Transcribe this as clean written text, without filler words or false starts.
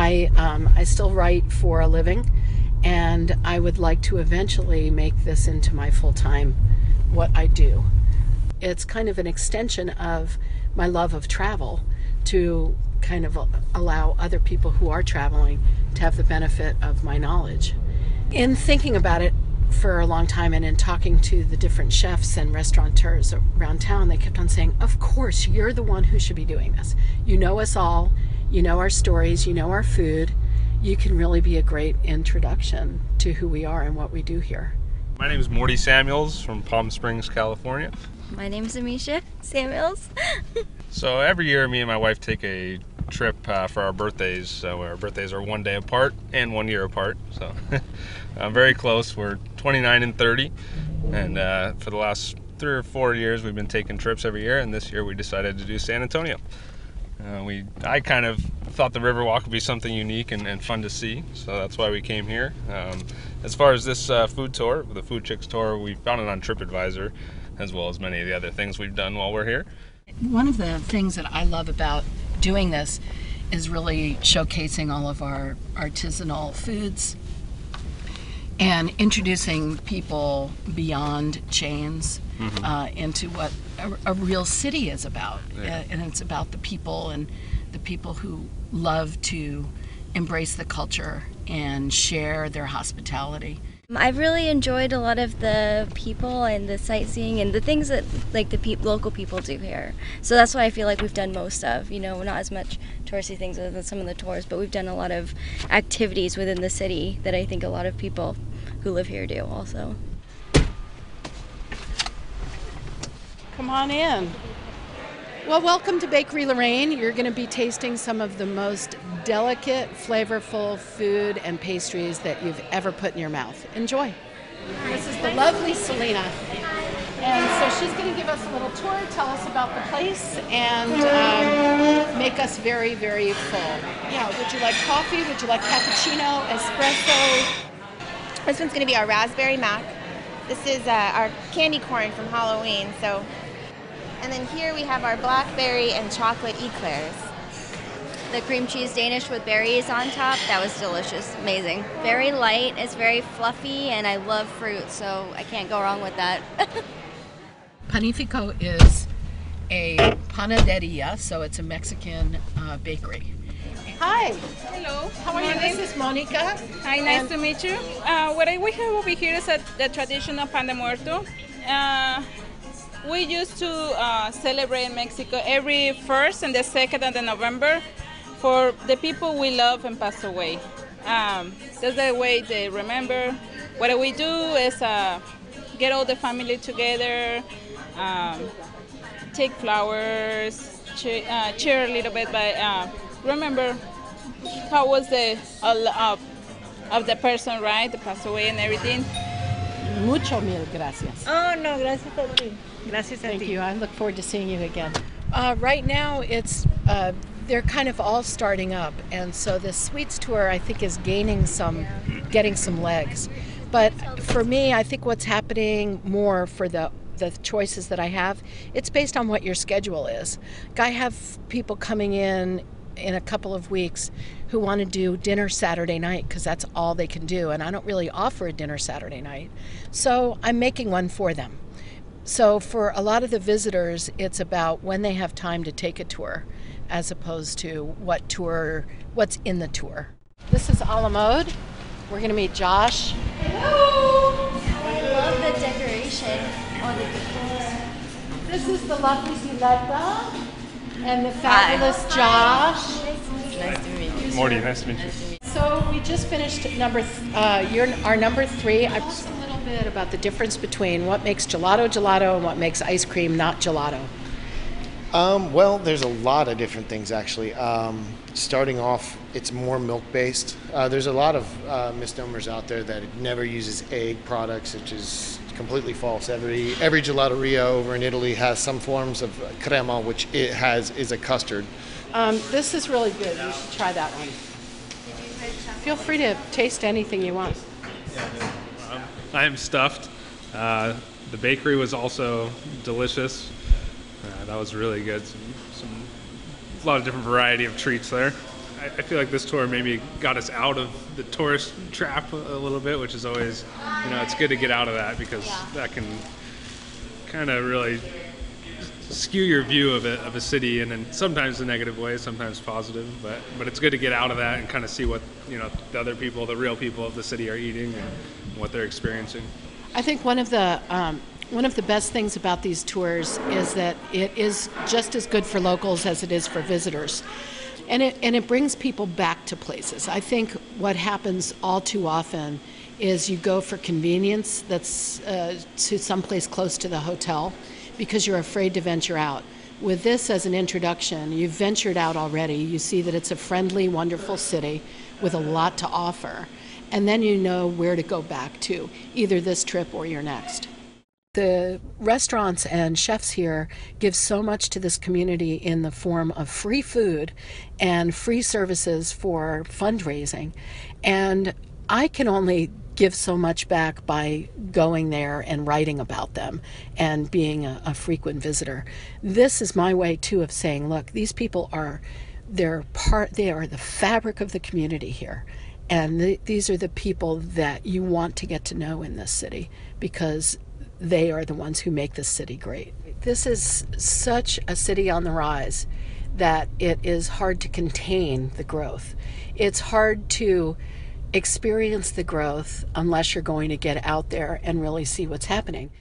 I still write for a living, and I would like to eventually make this into my full-time what I do. It's kind of an extension of my love of travel to kind of allow other people who are traveling to have the benefit of my knowledge. In thinking about it for a long time and in talking to the different chefs and restaurateurs around town, they kept on saying, of course, you're the one who should be doing this. You know us all, you know our stories, you know our food. You can really be a great introduction to who we are and what we do here. My name is Morty Samuels from Palm Springs, California. My name is Amisha Samuels. So every year me and my wife take a trip for our birthdays. So our birthdays are 1 day apart and 1 year apart. So very close. We're 29 and 30. And for the last 3 or 4 years we've been taking trips every year. And this year we decided to do San Antonio. I kind of thought the Riverwalk would be something unique and fun to see, so that's why we came here. As far as this food tour, the Food Chicks tour, we found it on TripAdvisor, as well as many of the other things we've done while we're here. One of the things that I love about doing this is really showcasing all of our artisanal foods and introducing people beyond chains into what a real city is about. Yeah. And it's about the people and the people who love to embrace the culture and share their hospitality. I've really enjoyed a lot of the people and the sightseeing and the things that like the local people do here. So that's what I feel like we've done most of. You know, not as much touristy things as some of the tours, but we've done a lot of activities within the city that I think a lot of people who live here do also. Come on in. Well, welcome to Bakery Lorraine. You're going to be tasting some of the most delicate, flavorful food and pastries that you've ever put in your mouth. Enjoy. This is the lovely Selena. And so she's going to give us a little tour, tell us about the place, and make us very, very full. Yeah, would you like coffee? Would you like cappuccino, espresso? This one's going to be our raspberry mac. This is our candy corn from Halloween. And then here we have our blackberry and chocolate eclairs. The cream cheese Danish with berries on top, that was delicious, amazing. Very light, it's very fluffy, and I love fruit, so I can't go wrong with that. Panifico is a panaderia, so it's a Mexican bakery. Hi. Hello. How are you? This is Monica. Hi, nice to meet you. What we have over here is the traditional pan de muerto. We used to celebrate in Mexico every 1st and the 2nd of November for the people we love and passed away. That's the way they remember. What we do is get all the family together, take flowers, cheer a little bit by remember how was the of the person, right, that passed away and everything. Mucho mil gracias. Oh no, gracias a ti. Gracias a Thank ti. you. I look forward to seeing you again. Right now, it's they're kind of all starting up, and so the sweets tour I think is getting some legs. But for me, I think what's happening more for the choices that I have, it's based on what your schedule is. I have people coming in a couple of weeks who want to do dinner Saturday night because that's all they can do, and I don't really offer a dinner Saturday night, so I'm making one for them. So for a lot of the visitors, it's about when they have time to take a tour as opposed to what's in the tour. This is a la mode. We're going to meet Josh. Hello! I love the decoration. Oh, the decor. This is the lovely Diletta and the fabulous Josh. Nice to meet you. Morty, nice to meet you. So we just finished our number 3. I talked a little bit about the difference between what makes gelato gelato and what makes ice cream not gelato. Well, there's a lot of different things actually. Starting off, it's more milk-based. There's a lot of misnomers out there that it never uses egg products, which is completely false. Every gelateria over in Italy has some forms of crema, which it is a custard. This is really good. You should try that one. Feel free to taste anything you want. I am stuffed. The bakery was also delicious. That was really good. A lot of different variety of treats there. I feel like this tour maybe got us out of the tourist trap a little bit, which is always, it's good to get out of that, because that can kind of really skew your view of a city, and in sometimes a negative way, sometimes positive. But it's good to get out of that and kind of see what the other people, the real people of the city, are eating and what they're experiencing. I think one of the best things about these tours is that it is just as good for locals as it is for visitors. And it brings people back to places. I think what happens all too often is you go for convenience that's to someplace close to the hotel because you're afraid to venture out. With this as an introduction, you've ventured out already. You see that it's a friendly, wonderful city with a lot to offer. And then you know where to go back to, either this trip or your next. The restaurants and chefs here give so much to this community in the form of free food and free services for fundraising. And I can only give so much back by going there and writing about them and being a frequent visitor. This is my way too of saying, look, these people they are the fabric of the community here. And these are the people that you want to get to know in this city, because they are the ones who make this city great. This is such a city on the rise that it is hard to contain the growth. It's hard to experience the growth unless you're going to get out there and really see what's happening.